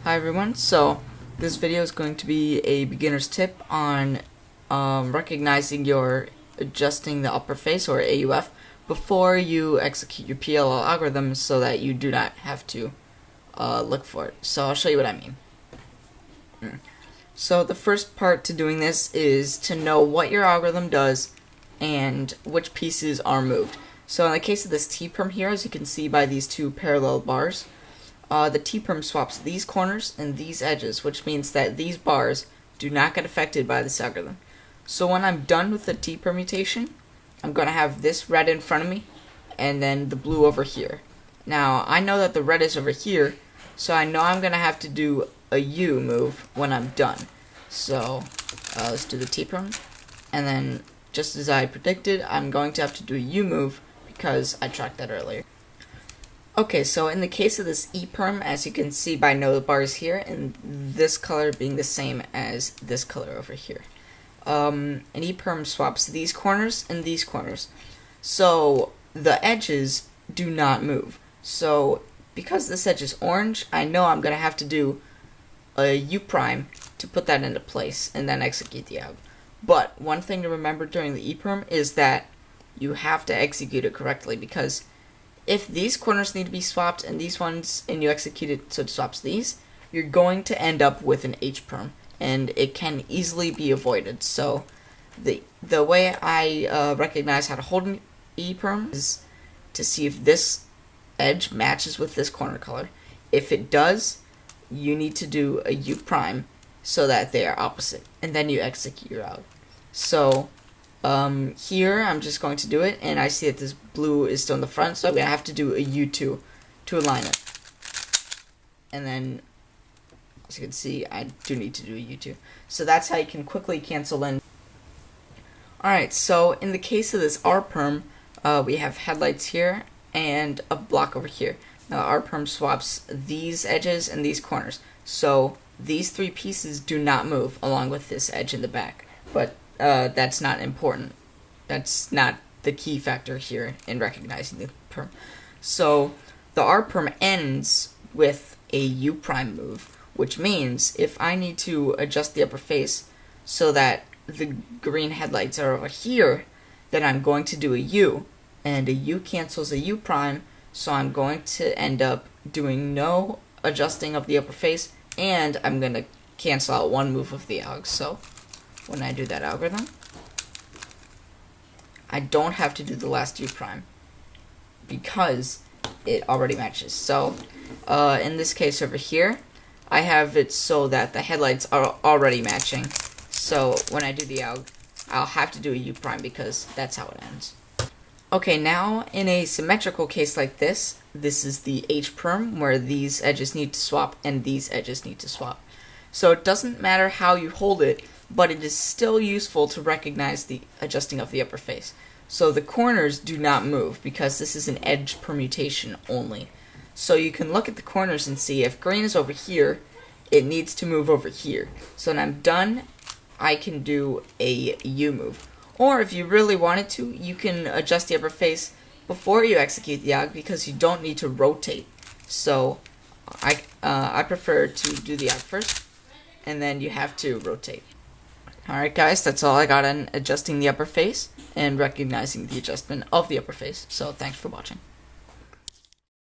Hi everyone, so this video is going to be a beginner's tip on recognizing your adjusting the upper face, or AUF, before you execute your PLL algorithm so that you do not have to look for it. So I'll show you what I mean. So the first part to doing this is to know what your algorithm does and which pieces are moved. So in the case of this T-perm here, as you can see by these two parallel bars, the T-perm swaps these corners and these edges, which means that these bars do not get affected by this algorithm. So when I'm done with the T permutation, I'm going to have this red in front of me and then the blue over here. Now I know that the red is over here, so I know I'm going to have to do a U move when I'm done. So let's do the T-perm, and then just as I predicted, I'm going to have to do a U move because I tracked that earlier. Okay, so in the case of this E-perm, as you can see by no bars here, and this color being the same as this color over here, an E-perm swaps these corners and these corners. So the edges do not move. So because this edge is orange, I know I'm going to have to do a U prime to put that into place and then execute the alg. But one thing to remember during the E-perm is that you have to execute it correctly, because if these corners need to be swapped and these ones, and you execute it so it swaps these, you're going to end up with an H-perm, and it can easily be avoided. So the way I recognize how to hold an E-perm is to see if this edge matches with this corner color. If it does, you need to do a U prime so that they are opposite, and then you execute your alg. So here I'm just going to do it, and I see that this blue is still in the front, so I'm going to have to do a U2 to align it. And then, as you can see, I do need to do a U2. So that's how you can quickly cancel in. Alright, so in the case of this R-perm, we have headlights here and a block over here. Now R-perm swaps these edges and these corners. So these three pieces do not move along with this edge in the back. But that's not important. That's not the key factor here in recognizing the perm. So the R perm ends with a U prime move, which means if I need to adjust the upper face so that the green headlights are over here, then I'm going to do a U, and a U cancels a U prime, so I'm going to end up doing no adjusting of the upper face, and I'm going to cancel out one move of the alg. So when I do that algorithm, I don't have to do the last U prime because it already matches. So in this case over here, I have it so that the headlights are already matching. So when I do the alg, I'll have to do a U prime because that's how it ends. Okay, now in a symmetrical case like this, this is the H perm, where these edges need to swap and these edges need to swap. So it doesn't matter how you hold it, but it is still useful to recognize the adjusting of the upper face. So the corners do not move because this is an edge permutation only. So you can look at the corners and see if green is over here, it needs to move over here. So when I'm done, I can do a U move. Or if you really wanted to, you can adjust the upper face before you execute the alg because you don't need to rotate. So I prefer to do the alg first, and then you have to rotate. Alright guys, that's all I got on adjusting the upper face and recognizing the adjustment of the upper face. So thanks for watching.